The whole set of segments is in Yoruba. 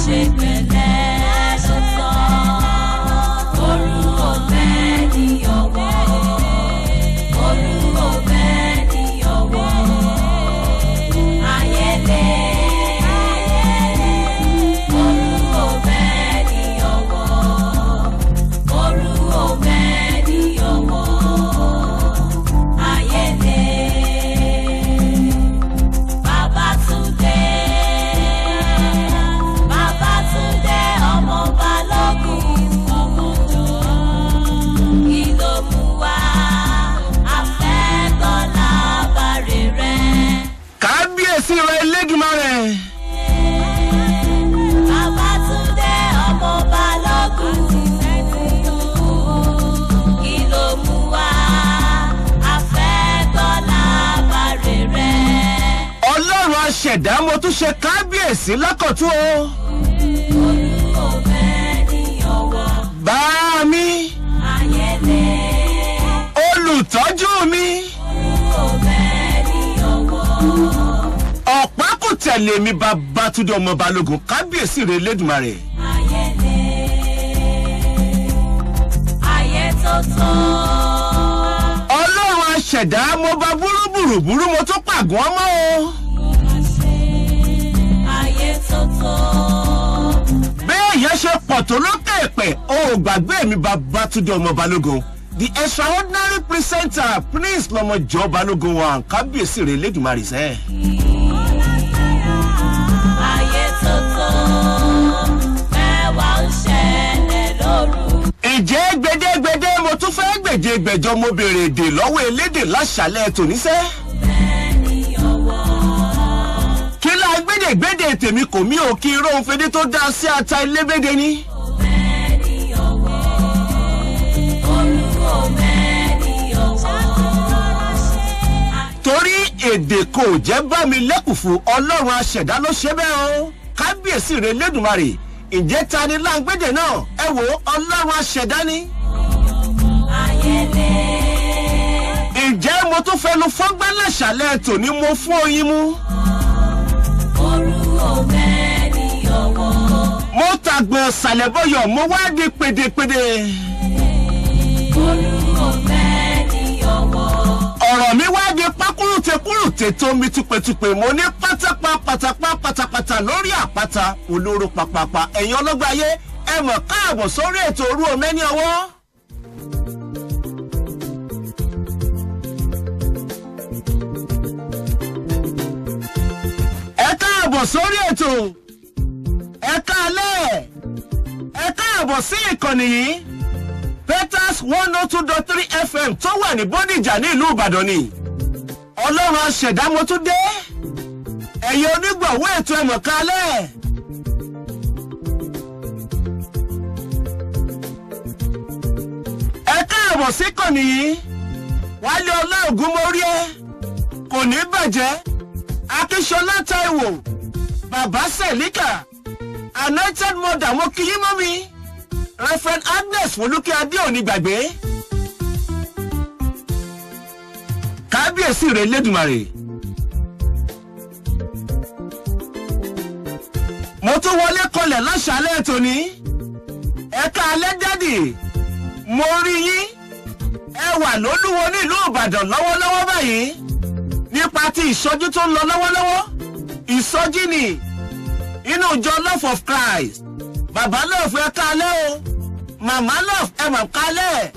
ṣe pẹ̀lẹ́ ló sọ. Òru ọ̀fẹ́ ní ọwọ́. Òru ọ̀fẹ́ ní ọwọ́. Ayẹlẹ. Òru ọ̀fẹ́ ní ọwọ́. Òru ọ̀fẹ́ ní ọwọ́. Ayẹlẹ. Babátúndé. Babátúndé ọmọ Balógun. Kí ló mú wá? Afẹ́gbọ́n lábàárẹ̀ rẹ̀. Kábíyèsí rẹ̀ Elédùmarè. Babátúndé ọmọ Balógun. Kí ló mú wá? Afẹ́gbọ́n lábàárẹ̀ rẹ̀. Ọlọ́run aṣẹ̀dá mo tún ṣe kábíyèsí lákọ̀tún o. Òru ọ̀fẹ́ ní ọwọ́. Bá mi, Ayẹlẹ. olùtọ́jú mi, Òru ọ̀fẹ́ ní ọwọ́. ọ̀pá kò tẹ̀lé mi Babátúndé ọmọ Balógun kábíyèsí rẹ̀ Elédùmarè. Ayẹlẹ. Ayé tó tó. Ọlọ́run aṣẹ̀dá mo bá búrúburúburú mo tún pàgọ́ ọmọ o. Ayé tó tó. Béèyàn ṣe pọ̀ tó lókè pẹ̀ o ò gbàgbé mi Babátúndé ọmọ Balógun. The extraordinary presenter Prince lọmọjọ Balógun wa kábíyèsí rẹ̀ Elédùmarè sẹ́. Ayé tó tó. Mẹ́wàá ń ṣẹlẹ̀ lóru. Ìjẹ́ gbedégbedé mo tún fẹ́ gbèjègbèjọ mo béèrè èdè lọ́wọ́ elédè láṣàlẹ̀ tòníṣẹ́. Ọ̀fẹ́ ní ọwọ́. Kí la gbèdégbèdé tèmi kò mí ò kí irú òǹfẹ́dé tó dá sí ata ilébédé ni. Ọ̀fẹ́ ní ọwọ́. Òru ọ̀fẹ́ ní ọwọ́. Torí èdè kò jẹ́ bá mi lẹ́kùfù Ọlọ́run aṣẹ̀dá ló ṣe bẹ́ẹ̀ o. Kábíyèsí rẹ̀ Elédùmarè. Ǹjẹ́ ta ni láǹgbèdè náà? Ẹ wo Ọlọ́run aṣẹ̀dá ni. Ayẹlẹ. Ǹjẹ́ mo tún fẹnu fọ́gbẹ́ láṣàlẹ̀ tòní mo fún oyin mu? Òru ọ̀fẹ́ ní ọwọ́. Mo tàgbọ̀n ṣàlẹ̀bọ̀yọ̀ mo wá di pèdèpèdè. Òru ọ̀fẹ́ ní ọwọ́. Ọ̀rọ̀ mi wá di pákúrútekúrúte tó mi tupẹ̀tupẹ̀ mo ní pátápá lórí àpáta olóró papapa ẹ̀yin ọlọ́gbà ayé ẹ mọ̀ káàbọ̀ sórí ètò Òru Ọ̀fẹ́ ní ọwọ́. Ẹ káàbọ̀ sórí ètò ẹ káalẹ́ ẹ káàbọ̀ sí ìkànnì yìí Peters 102.3 FM tó wà ní Bódìjà ní ìlú Ìbàdàn ni. Ọlọ́run aṣẹ̀dá mo tún dé. Ẹ̀yin onígbọ̀wọ́ ètò ẹ̀mọ̀ kalẹ̀. Ẹ káàbọ̀ sí ìkànnì yìí. Wálé Ọláògùn mo rí ẹ. Kò ní bàjẹ́. Akíṣọlá Táíwò. Bàbá Sẹ̀líkà. Anointed Mother mo kí yín mọ́ mi. Reverend Agnes Folúkẹ́ Adéòní gbàgbé. Kábíyèsí rẹ̀ Elédùmarè. Mo tún wọlé kọlẹ̀ láṣàlẹ̀ tòní. Ẹ káalẹ́ dádì. Mo rí yín. Ẹ wà lólúwo nílùú Ìbàdàn lọ́wọ́lọ́wọ́ báyìí. Nípa ti ìsọjí tó ń lọ lọ́wọ́lọ́wọ́. Ìsọjí ni inú ìjọ Love of Christ. Bàbá Love ẹ káalẹ́ o. Màmá Love ẹ mà káalẹ́.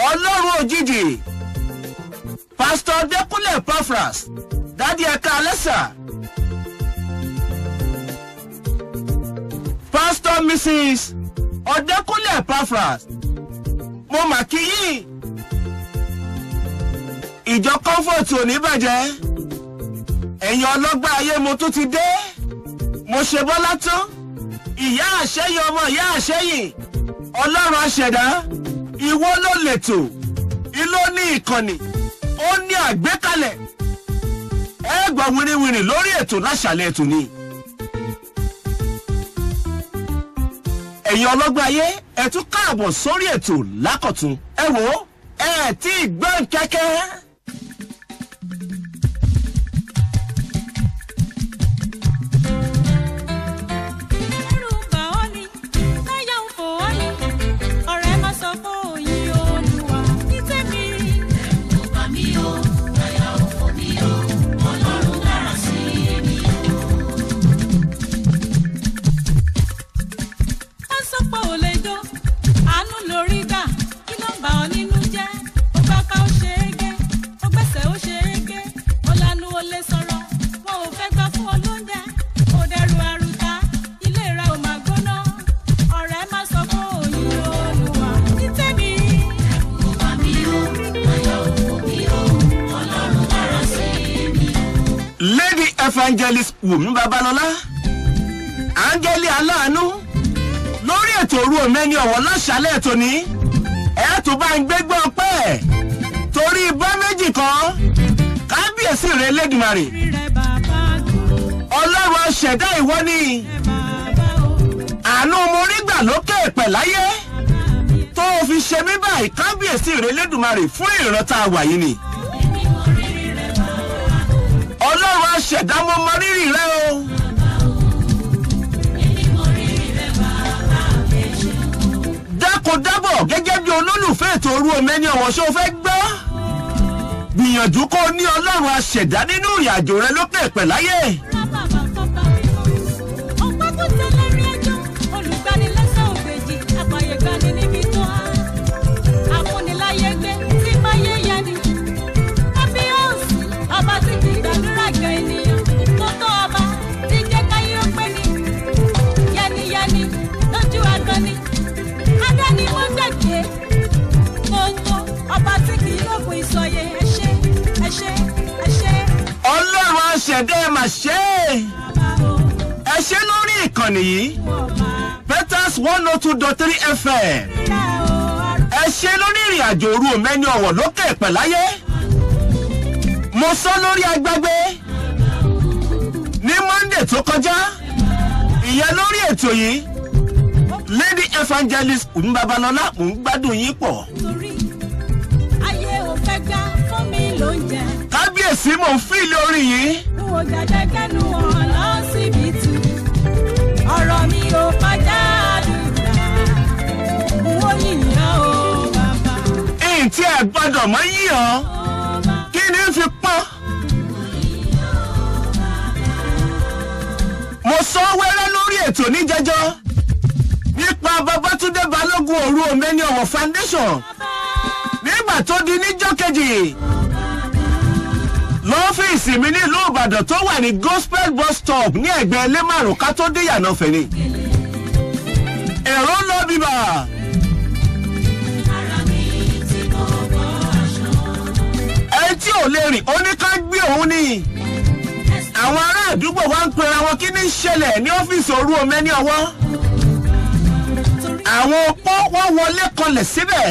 Ọlọ́run òjijì. Pastor Dékúnlé Epaphras. Dádì ẹ káalẹ́ sà. Pastor Mrs. Ọdẹ́kúnlé Epaphras. Mo mà kí yín. Ìjọ Comfort ò ní bàjẹ́. Ẹ̀yin ọlọ́gbà ayé mo tún ti dé. Mo ṣe bọ́lá tán. Ìyá àṣẹyìn ọmọ ìyá àṣẹyìn. Ọlọ́run aṣẹ̀dá. Ìwọ ló lètò. Ìlò ní ìkànnì. Ó ní àgbékalẹ̀. Ẹ gbọ́ wìrìwìrì lórí ètò láṣàlẹ̀ ètò ni. Ẹ̀yin ọlọ́gbà ayé ẹ tún káàbọ̀ sórí ètò lákọ̀tún. Ẹ wò ó ẹ tí ì gbọ́n kẹ́kẹ́. evangelist Wùmí Babalọ́lá áńgẹ́lì aláàánú lórí ètò òru òmẹ́ni ọ̀wọ̀ láṣálẹ̀ tòní ẹ̀ tó bá ń gbégbọ́ pẹ́ torí bá méjì kan kábíyèsí rẹ̀ Elédùmarè ọlọ́run aṣẹ̀dá ìwọ ni àánú mo rí gbà lókè pẹ̀ láyé tó o fi ṣe mí báyìí kábíyèsí rẹ̀ Elédùmarè fún ìran tá a wà yìí ni ọlọ́run aṣẹ̀dá mo mọ rírì rẹ o. dákòdábọ̀ gẹ́gẹ́ bí olólùfẹ́ ètò òru òmẹ́ni ọ̀wọ̀ ṣó fẹ́ gbọ́ gbìyànjú kó o ní ọlọ́run aṣẹ̀dá nínú ìrìnàjò rẹ lókè pẹ̀ láyé. ọlọ́run aṣẹ̀dá ẹ̀ mà ṣe é ṣe lórí ìkànnì yìí Peters 102.3 FM ẹ ṣe lórí ìrìn àjò òru òmẹ́ni ọ̀wọ̀ lókè pẹ̀ láyé mo sọ lórí agbágbé ní Monday tó kọjá ìyẹn lórí ètò yìí Lady Evangelist Wùmí Babalọ́lá mò ń gbádùn yín pọ̀. kábíyèsí mò ń fi lórí yìí. Mo jàjẹ́ kẹ́nu wọn lọ síbi tù. Ọ̀rọ̀ mi ò kọjá àdúrà. Mo yìnyín o bàbá. Ìntí ẹ̀ gbọ́dọ̀ mọ́ yíyan. Kí ni ń fi pọ́n? Mo sọ wẹ́rẹ́ lórí ètò níjẹjọ́ nípa Babátúndé Balógun òru òmẹ́ni ọ̀wọ̀ foundation. Nígbà tó di níjọ́ kejì. Lọ́fíìsì mi nílùú Ìbàdàn tó wà ní Gospel bus stop ní ẹ̀gbẹ́ ilé márùn ká tó dé Ìyànà Fẹ̀ni. Èrò lọ bíbà. Ẹni tí ò lè rìn ó ní ká gbé òun ni. Àwọn ará àdúgbò wa ń pera wọn kí ní ṣẹlẹ̀ ní ọ́fíìsì òru òmẹ́ni ọ̀wọ̀. Àwọn opó wọ́n wọlé kanlẹ̀ síbẹ̀.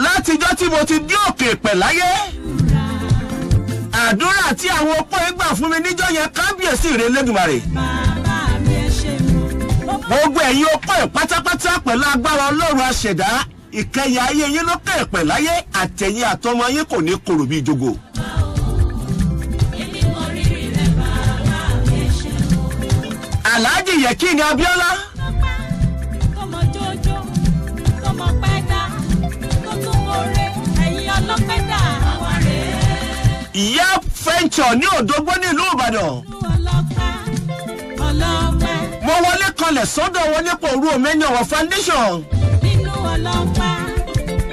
Látijọ́ tí mo ti dé òkè pẹ̀ láyé àdúrà tí àwọn opó ẹ gbà fún mi níjọ́ yẹn kábíyèsí rẹ̀ Elédùmarè gbogbo ẹ̀yin opó ẹ̀ pátápátá pẹ̀lú agbára ọlọ́run aṣẹ̀dá ìkẹyà ayé yín lókè pẹ̀ láyé àtẹ̀yìn àtọmọ yín kò ní korò bí jogo. Alhaji Yekini Abiola ìyá fẹ́ǹtsọ̀ ní Òdògbó nílùú Ìbàdàn. Mo wọlé kanlẹ̀ sọ́dọ̀ wọn nípa òru òmẹ́ni ọ̀wọ̀ foundation.